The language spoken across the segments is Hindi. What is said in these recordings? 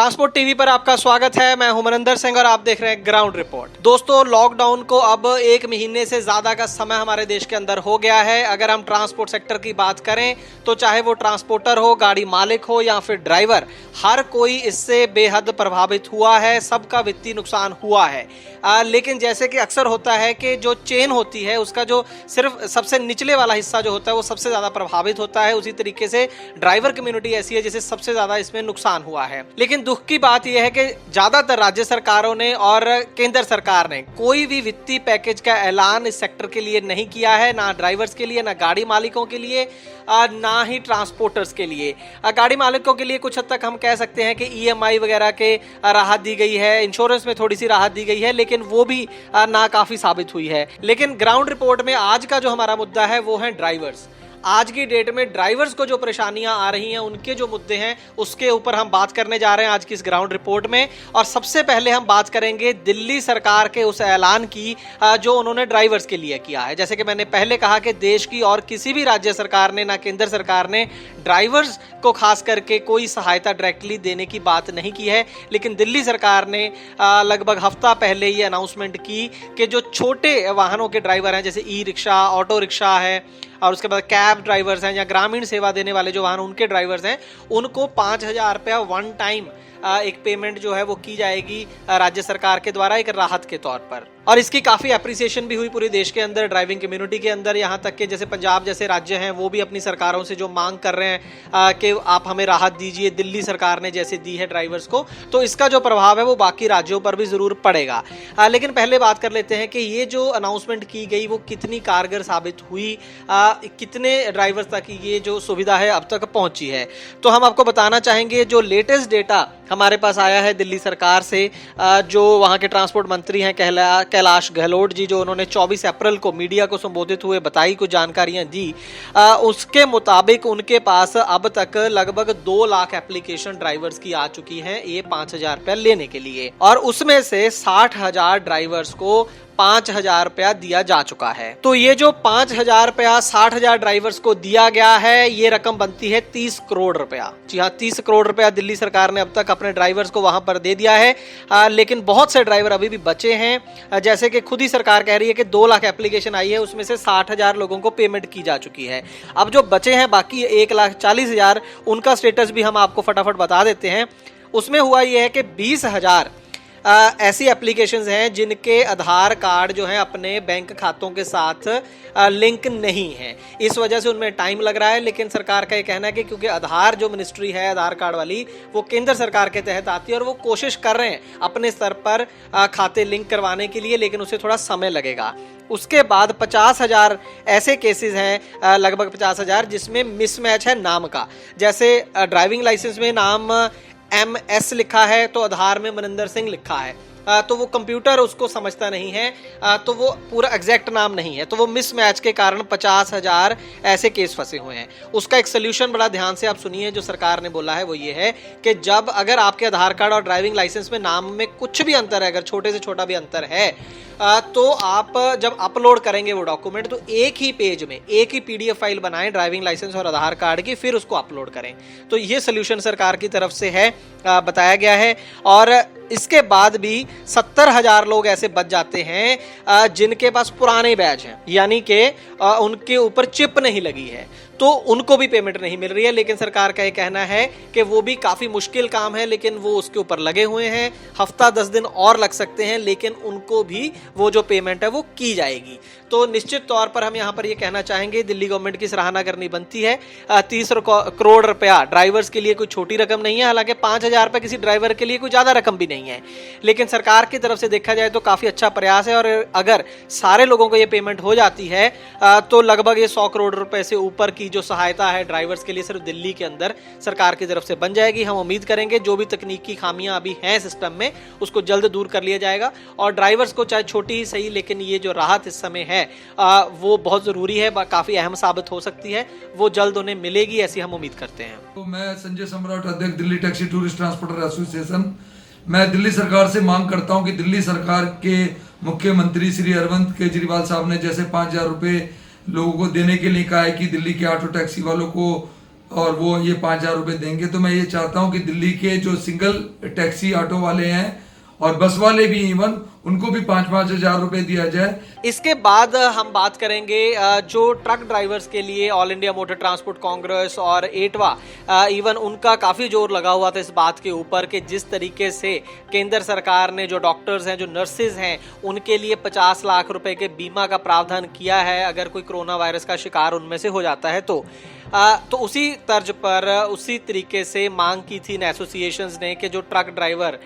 ट्रांसपोर्ट टीवी पर आपका स्वागत है। मैं हूं मनिंदर सिंह और आप देख रहे हैं ग्राउंड रिपोर्ट। दोस्तों, लॉकडाउन को अब 1 महीने से ज्यादा का समय हमारे देश के अंदर हो गया है। अगर हम ट्रांसपोर्ट सेक्टर की बात करें तो चाहे वो ट्रांसपोर्टर हो, गाड़ी मालिक हो या फिर ड्राइवर, हर कोई इससे बेहद प्रभावित हुआ है। सबका वित्तीय नुकसान हुआ है। लेकिन जैसे कि अक्सर होता है कि जो चेन होती है उसका जो सिर्फ सबसे निचले वाला हिस्सा जो होता है वो सबसे ज्यादा प्रभावित होता है। उसी तरीके से ड्राइवर कम्युनिटी ऐसी है जिसे सबसे ज्यादा इसमें नुकसान हुआ है। लेकिन दुख की बात यह है कि ज्यादातर राज्य सरकारों ने और केंद्र सरकार ने कोई भी वित्तीय पैकेज का ऐलान इस सेक्टर के लिए नहीं किया है, ना ड्राइवर्स के लिए, ना गाड़ी मालिकों के लिए, ना ही ट्रांसपोर्टर्स के लिए। गाड़ी मालिकों के लिए कुछ हद तक हम कह सकते हैं कि ईएमआई वगैरह के राहत दी गई है, इंश्योरेंस में थोड़ी सी राहत दी गई है, लेकिन वो भी नाकाफी साबित हुई है। लेकिन ग्राउंड रिपोर्ट में आज का जो हमारा मुद्दा है वो है ड्राइवर्स। आज की डेट में ड्राइवर्स को जो परेशानियां आ रही हैं, उनके जो मुद्दे हैं, उसके ऊपर हम बात करने जा रहे हैं आज की इस ग्राउंड रिपोर्ट में। और सबसे पहले हम बात करेंगे दिल्ली सरकार के उस ऐलान की जो उन्होंने ड्राइवर्स के लिए किया है। जैसे कि मैंने पहले कहा कि देश की और किसी भी राज्य सरकार ने, ना केंद्र सरकार ने ड्राइवर्स को खास करके कोई सहायता डायरेक्टली देने की बात नहीं की है। लेकिन दिल्ली सरकार ने लगभग हफ्ता पहले ये अनाउंसमेंट की कि जो छोटे वाहनों के ड्राइवर हैं, जैसे ई रिक्शा, ऑटो रिक्शा है, और उसके बाद कैब ड्राइवर्स हैं या ग्रामीण सेवा देने वाले जो वाहन उनके ड्राइवर्स हैं, उनको 5,000 रुपया वन टाइम एक पेमेंट जो है वो की जाएगी राज्य सरकार के द्वारा एक राहत के तौर पर। और इसकी काफी एप्रिसिएशन भी हुई पूरे देश के अंदर, ड्राइविंग कम्युनिटी के अंदर। यहाँ तक कि जैसे पंजाब जैसे राज्य हैं वो भी अपनी सरकारों से जो मांग कर रहे हैं कि आप हमें राहत दीजिए, दिल्ली सरकार ने जैसे दी है ड्राइवर्स को, तो इसका जो प्रभाव है वो बाकी राज्यों पर भी जरूर पड़ेगा। लेकिन पहले बात कर लेते हैं कि ये जो अनाउंसमेंट की गई वो कितनी कारगर साबित हुई, कितने ड्राइवर्स तक ये जो सुविधा है अब तक पहुंची है। तो हम आपको बताना चाहेंगे जो लेटेस्ट डेटा हमारे पास आया है दिल्ली सरकार से, जो वहाँ के ट्रांसपोर्ट मंत्री हैं कैलाश गहलोत जी, जो उन्होंने 24 अप्रैल को मीडिया को संबोधित हुए बताई, कुछ जानकारियां दी। उसके मुताबिक उनके पास अब तक लगभग 2 लाख एप्लीकेशन ड्राइवर्स की आ चुकी हैं ये 5,000 रुपया लेने के लिए, और उसमें से 60,000 ड्राइवर्स को 5,000 रुपया दिया जा चुका है। तो ये जो 5,000 रुपया 60,000 ड्राइवर्स को दिया गया है, ये रकम बनती है 30 करोड़ रुपया। जी हाँ, 30 करोड़ रुपया दिल्ली सरकार ने अब तक अपने ड्राइवर्स को वहां पर दे दिया है। लेकिन बहुत से ड्राइवर अभी भी बचे हैं। जैसे कि खुद ही सरकार कह रही है कि 2 लाख एप्लीकेशन आई है, उसमें से 60,000 लोगों को पेमेंट की जा चुकी है। अब जो बचे हैं बाकी 1,40,000, उनका स्टेटस भी हम आपको फटाफट बता देते हैं। उसमें हुआ यह है कि 20,000 ऐसी एप्लीकेशंस हैं जिनके आधार कार्ड जो है अपने बैंक खातों के साथ लिंक नहीं है। इस वजह से उनमें टाइम लग रहा है। लेकिन सरकार का ये कहना है कि क्योंकि आधार जो मिनिस्ट्री है आधार कार्ड वाली, वो केंद्र सरकार के तहत आती है और वो कोशिश कर रहे हैं अपने स्तर पर खाते लिंक करवाने के लिए, लेकिन उसे थोड़ा समय लगेगा। उसके बाद 50,000 ऐसे केसेस हैं, लगभग 50,000, जिसमें मिसमैच है नाम का। जैसे ड्राइविंग लाइसेंस में नाम MS लिखा है तो आधार में मनिंदर सिंह लिखा है, तो वो कंप्यूटर उसको समझता नहीं है, तो वो पूरा एग्जैक्ट नाम नहीं है, तो वो मिसमैच के कारण 50,000 ऐसे केस फंसे हुए हैं। उसका एक सोल्यूशन बड़ा ध्यान से आप सुनिए जो सरकार ने बोला है वो ये है कि जब अगर आपके आधार कार्ड और ड्राइविंग लाइसेंस में नाम में कुछ भी अंतर है, अगर छोटे से छोटा भी अंतर है, तो आप जब अपलोड करेंगे वो डॉक्यूमेंट, तो एक ही पेज में एक ही PDF फाइल बनाएं ड्राइविंग लाइसेंस और आधार कार्ड की, फिर उसको अपलोड करें। तो ये सोल्यूशन सरकार की तरफ से है, बताया गया है। और इसके बाद भी 70,000 लोग ऐसे बच जाते हैं जिनके पास पुराने बैच हैं, यानी कि उनके ऊपर चिप नहीं लगी है, तो उनको भी पेमेंट नहीं मिल रही है। लेकिन सरकार का ये कहना है कि वो भी काफी मुश्किल काम है, लेकिन वो उसके ऊपर लगे हुए हैं। हफ्ता 10 दिन और लग सकते हैं, लेकिन उनको भी वो जो पेमेंट है वो की जाएगी। तो निश्चित तौर पर हम यहाँ पर ये कहना चाहेंगे, दिल्ली गवर्नमेंट की सराहना करनी बनती है। 30 करोड़ रुपया ड्राइवर्स के लिए कोई छोटी रकम नहीं है। हालांकि 5,000 रुपये किसी ड्राइवर के लिए कोई ज्यादा रकम भी नहीं है, लेकिन सरकार की तरफ से देखा जाए तो काफी अच्छा प्रयास है। और अगर सारे लोगों को ये पेमेंट हो जाती है तो लगभग ये 100 करोड़ रुपए से ऊपर की जो सहायता है ड्राइवर्स के लिए सिर्फ दिल्ली के अंदर सरकार की तरफ से बन जाएगी। हम उम्मीद करेंगे जो भी तकनीकी खामियां अभी हैं सिस्टम में, उसको जल्द दूर कर लिया जाएगा। और ड्राइवर्स को चाहे छोटी ही सही, लेकिन ये जो राहत इस समय है वो बहुत जरूरी है, काफी अहम साबित हो सकती है, वो जल्द उन्हें मिलेगी, ऐसी हम उम्मीद करते हैं। तो मैं संजय सम्राट, अध्यक्ष Delhi taxi tourist transporter association, मैं दिल्ली सरकार से मांग करता हूं कि दिल्ली सरकार के मुख्यमंत्री श्री अरविंद केजरीवाल साहब ने जैसे 5,000 रुपये लोगों को देने के लिए कहा है कि दिल्ली के ऑटो टैक्सी वालों को और वो ये 5,000 रुपये देंगे। तो मैं ये चाहता हूँ कि दिल्ली के जो सिंगल टैक्सी ऑटो वाले हैं और बस वाले भी इवन उनको भी 5-5 हजार रुपए दिया जाए। इसके बाद हम बात करेंगे जो ट्रक ड्राइवर्स के लिए all India motor transport Congress और एटवा इवन उनका काफ़ी जोर लगा हुआ था इस बात के ऊपर कि जिस तरीके से केंद्र सरकार ने जो डॉक्टर्स हैं, जो नर्सेज हैं, उनके लिए 50 लाख रुपए के बीमा का प्रावधान किया है अगर कोई कोरोना वायरस का शिकार उनमें से हो जाता है तो उसी तर्ज पर उसी तरीके से मांग की थी इन एसोसिएशंस ने कि जो ट्रक ड्राइवर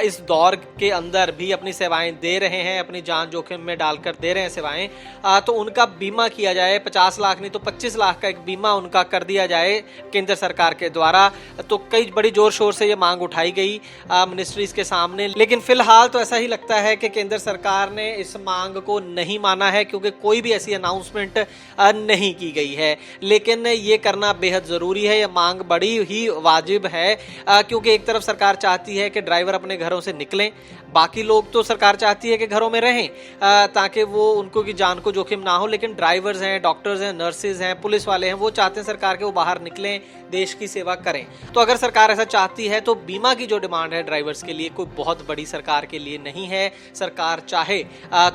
इस दौर के अंदर भी अपनी सेवाएं दे रहे हैं, अपनी जान जोखिम में डालकर दे रहे हैं सेवाएं, तो उनका बीमा किया जाए। 50 लाख नहीं तो 25 लाख का एक बीमा उनका कर दिया जाए केंद्र सरकार के द्वारा। तो कई बड़ी जोर शोर से ये मांग उठाई गई मिनिस्ट्रीज के सामने, लेकिन फिलहाल तो ऐसा ही लगता है कि केंद्र सरकार ने इस मांग को नहीं माना है क्योंकि कोई भी ऐसी अनाउंसमेंट नहीं की गई है। लेकिन ये करना बेहद जरूरी है, ये मांग बड़ी ही वाजिब है क्योंकि एक तरफ सरकार चाहती है कि ड्राइवर अपने घरों से निकलें, बाकी लोग तो सरकार चाहती है कि घरों में रहें ताकि वो उनको की जान को जोखिम ना हो, लेकिन ड्राइवर्स हैं, डॉक्टर्स हैं, नर्सेज हैं, पुलिस वाले हैं, वो चाहते हैं सरकार के वो बाहर निकलें, देश की सेवा करें। तो अगर सरकार ऐसा चाहती है तो बीमा की जो डिमांड है ड्राइवर्स के लिए कोई बहुत बड़ी सरकार के लिए नहीं है। सरकार चाहे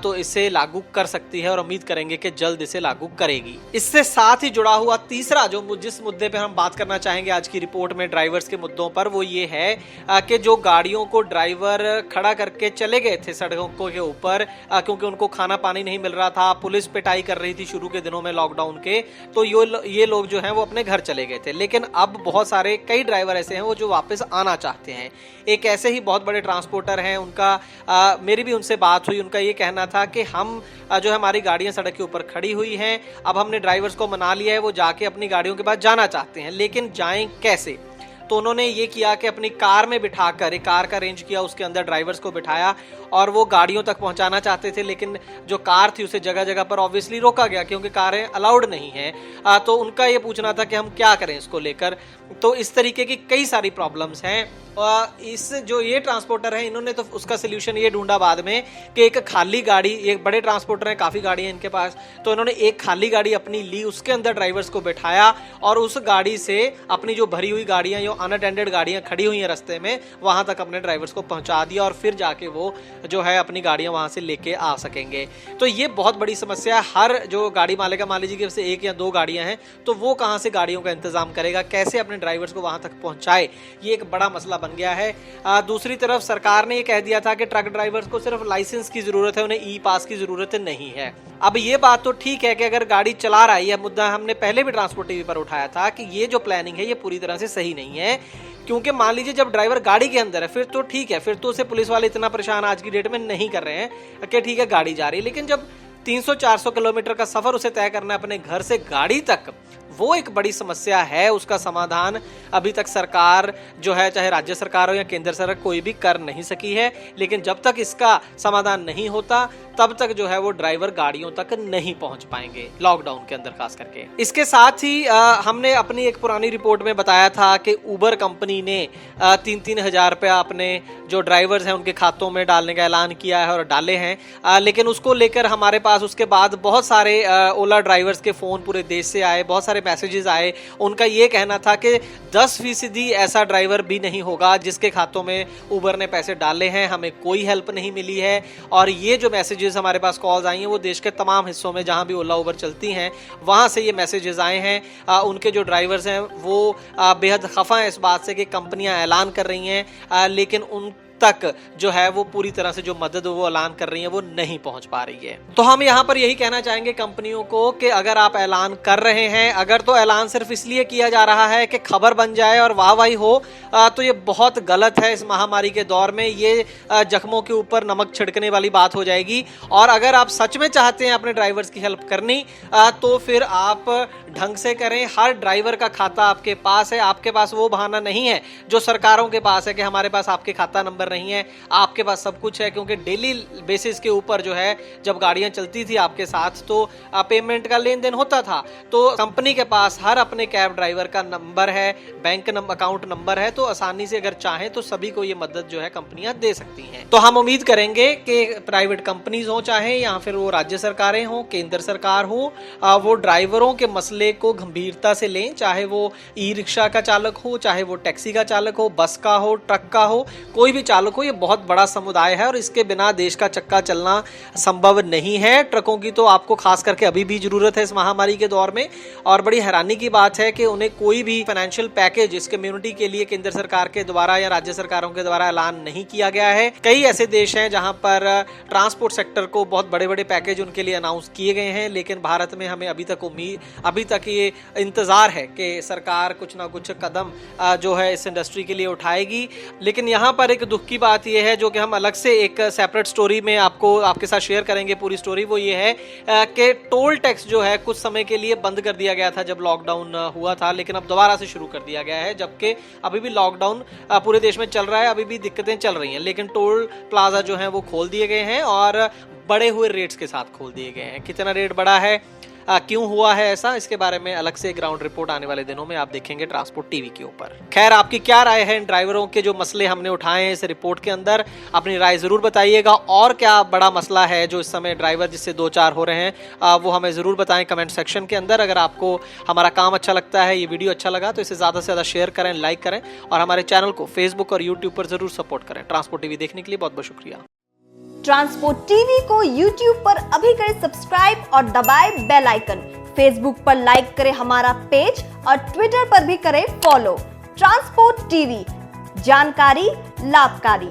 तो इसे लागू कर सकती है और उम्मीद करेंगे कि जल्द इसे लागू करेगी। इससे साथ ही जुड़ा हुआ तीसरा जो जिस मुद्दे पर हम बात करना चाहेंगे आज की रिपोर्ट में ड्राइवर्स के मुद्दों पर, वो ये है कि जो गाड़ियों को ड्राइवर खड़ा करके चले गए थे सड़कों के ऊपर क्योंकि उनको खाना पानी नहीं मिल रहा था, पुलिस पिटाई कर रही थी शुरू के दिनों में लॉकडाउन के, तो ये लोग जो हैं वो अपने घर चले गए थे। लेकिन अब बहुत सारे कई ड्राइवर ऐसे हैं वो जो वापस आना चाहते हैं। एक ऐसे ही बहुत बड़े ट्रांसपोर्टर हैं, उनका मेरी भी उनसे बात हुई, उनका ये कहना था कि हम जो है हमारी गाड़ियां सड़क के ऊपर खड़ी हुई हैं, अब हमने ड्राइवर्स को मना लिया है, वो जाके अपनी गाड़ियों के पास जाना चाहते हैं, लेकिन जाएं कैसे। तो उन्होंने ये किया कि अपनी कार में बिठाकर, एक कार का अरेंज किया, उसके अंदर ड्राइवर्स को बिठाया और वो गाड़ियों तक पहुंचाना चाहते थे, लेकिन जो कार थी उसे जगह जगह पर ऑब्वियसली रोका गया क्योंकि कारें अलाउड नहीं है। तो उनका ये पूछना था कि हम क्या करें इसको लेकर। तो इस तरीके की कई सारी प्रॉब्लम्स हैं। इस जो ये ट्रांसपोर्टर है इन्होंने तो उसका सोल्यूशन ये ढूंढा बाद में कि एक खाली गाड़ी, एक बड़े ट्रांसपोर्टर हैं, काफ़ी गाड़ियाँ इनके पास, तो इन्होंने एक खाली गाड़ी अपनी ली, उसके अंदर ड्राइवर्स को बैठाया और उस गाड़ी से अपनी जो भरी हुई गाड़ियाँ, जो अनअटेंडेड गाड़ियाँ खड़ी हुई हैं रास्ते में, वहाँ तक अपने ड्राइवर्स को पहुँचा दिया और फिर जाके वो जो है अपनी गाड़ियाँ वहाँ से लेके आ सकेंगे। तो ये बहुत बड़ी समस्या है। हर जो गाड़ी मालिक है, मान लीजिए कि उससे 1 या 2 गाड़ियाँ हैं, तो वो कहाँ से गाड़ियों का इंतजाम करेगा, कैसे अपने ड्राइवर्स को वहाँ तक पहुँचाए, ये एक बड़ा मसला बन गया है। दूसरी तरफ सरकार ने ये कह दिया था कि ट्रक ड्राइवर्स को सिर्फ लाइसेंस की जरूरत है, उन्हें ई पास की जरूरत नहीं है। अब ये बात तो ठीक है कि अगर गाड़ी चला रहा है, यह मुद्दा हमने पहले भी ट्रांसपोर्ट टीवी पर उठाया था कि ये जो प्लानिंग है ये पूरी तरह से सही नहीं है, क्योंकि मान लीजिए जब ड्राइवर गाड़ी के अंदर है फिर तो ठीक है, फिर तो उसे पुलिस वाले इतना परेशान आज की डेट में नहीं कर रहे हैं कि ठीक है गाड़ी जा रही है। लेकिन जब 300-400 किलोमीटर का सफर उसे तय करना है अपने घर से गाड़ी तक, वो एक बड़ी समस्या है। उसका समाधान अभी तक सरकार जो है, चाहे राज्य सरकार हो या केंद्र सरकार, कोई भी कर नहीं सकी है। लेकिन जब तक इसका समाधान नहीं होता तब तक जो है वो ड्राइवर गाड़ियों तक नहीं पहुंच पाएंगे लॉकडाउन के अंदर खास करके। इसके साथ ही हमने अपनी एक पुरानी रिपोर्ट में बताया था कि उबर कंपनी ने 3-3 हजार रुपया अपने जो ड्राइवर्स हैं उनके खातों में डालने का ऐलान किया है और डाले हैं। लेकिन उसको लेकर हमारे पास उसके बाद बहुत सारे ओला ड्राइवर्स के फ़ोन पूरे देश से आए, बहुत सारे मैसेजेस आए। उनका ये कहना था कि 10% ऐसा ड्राइवर भी नहीं होगा जिसके खातों में उबर ने पैसे डाले हैं, हमें कोई हेल्प नहीं मिली है। और ये जो मैसेजेस हमारे पास कॉल्स आई हैं वो देश के तमाम हिस्सों में जहां भी ओला उबर चलती हैं वहां से ये मैसेजेस आए हैं। उनके जो ड्राइवर्स हैं वो बेहद खफा हैं इस बात से कि कंपनियां ऐलान कर रही हैं लेकिन उन तक जो है वो पूरी तरह से जो मदद वो ऐलान कर रही है वो नहीं पहुंच पा रही है। तो हम यहाँ पर यही कहना चाहेंगे कंपनियों को कि अगर आप ऐलान कर रहे हैं, अगर तो ऐलान सिर्फ इसलिए किया जा रहा है कि खबर बन जाए और वाहवाही हो, तो ये बहुत गलत है। इस महामारी के दौर में ये जख्मों के ऊपर नमक छिड़कने वाली बात हो जाएगी। और अगर आप सच में चाहते हैं अपने ड्राइवर्स की हेल्प करनी तो फिर आप ढंग से करें। हर ड्राइवर का खाता आपके पास है, आपके पास वो बहाना नहीं है जो सरकारों के पास है कि हमारे पास आपके खाता नंबर रही हैं, आपके पास सब कुछ है, क्योंकि डेली बेसिस के ऊपर जो है जब गाड़ियां चलती थी आपके साथ तो पेमेंट का लेन देन होता था। तो कंपनी के पास हर अपने कैब ड्राइवर का नंबर है, बैंक अकाउंट नंबर है, तो आसानी से अगर चाहें तो सभी को ये मदद जो है कंपनियां दे सकती हैं। तो हम उम्मीद करेंगे कि प्राइवेट कंपनीज हो चाहे या फिर वो राज्य सरकारें हो, केंद्र सरकार हो, वो ड्राइवरों के मसले को गंभीरता से लें, चाहे वो ई रिक्शा का चालक हो, चाहे वो टैक्सी का चालक हो, बस का हो, ट्रक का हो, कोई भी चालक हो। ये बहुत बड़ा समुदाय है और इसके बिना देश का चक्का चलना संभव नहीं है। ट्रकों की तो आपको खास करके अभी भी जरूरत है इस महामारी के दौर में, और बड़ी हैरानी की बात है कि उन्हें कोई भी फाइनेंशियल पैकेज इस कम्युनिटी के लिए केंद्र सरकार के द्वारा या राज्य सरकारों के द्वारा ऐलान नहीं किया गया है। कई ऐसे देश हैं जहां पर ट्रांसपोर्ट सेक्टर को बहुत बड़े बड़े पैकेज उनके लिए अनाउंस किए गए हैं, लेकिन भारत में हमें अभी तक ये इंतजार है कि सरकार कुछ ना कुछ कदम जो है इस इंडस्ट्री के लिए उठाएगी। लेकिन यहाँ पर एक दुख की बात यह है, जो कि हम अलग से एक सेपरेट स्टोरी में आपके साथ शेयर करेंगे पूरी स्टोरी, वो ये है कि टोल टैक्स जो है कुछ समय के लिए बंद कर दिया गया था जब लॉकडाउन हुआ था, लेकिन अब दोबारा से शुरू कर दिया गया है, जबकि अभी भी लॉकडाउन पूरे देश में चल रहा है, अभी भी दिक्कतें चल रही हैं, लेकिन टोल प्लाजा जो है वो खोल दिए गए हैं और बढ़े हुए रेट्स के साथ खोल दिए गए हैं। कितना रेट बढ़ा है, क्यों हुआ है ऐसा, इसके बारे में अलग से ग्राउंड रिपोर्ट आने वाले दिनों में आप देखेंगे ट्रांसपोर्ट टीवी के ऊपर। खैर, आपकी क्या राय है इन ड्राइवरों के जो मसले हमने उठाए हैं इस रिपोर्ट के अंदर, अपनी राय जरूर बताइएगा। और क्या बड़ा मसला है जो इस समय ड्राइवर जिससे 2-4 हो रहे हैं, वो हमें जरूर बताएं कमेंट सेक्शन के अंदर। अगर आपको हमारा काम अच्छा लगता है, ये वीडियो अच्छा लगा, तो इसे ज्यादा से ज्यादा शेयर करें, लाइक करें और हमारे चैनल को फेसबुक और यूट्यूब पर जरूर सपोर्ट करें। ट्रांसपोर्ट टीवी देखने के लिए बहुत बहुत शुक्रिया। ट्रांसपोर्ट टीवी को यूट्यूब पर अभी करें सब्सक्राइब और दबाएं बेल आइकन। फेसबुक पर लाइक करें हमारा पेज और ट्विटर पर भी करें फॉलो। ट्रांसपोर्ट टीवी, जानकारी लाभकारी।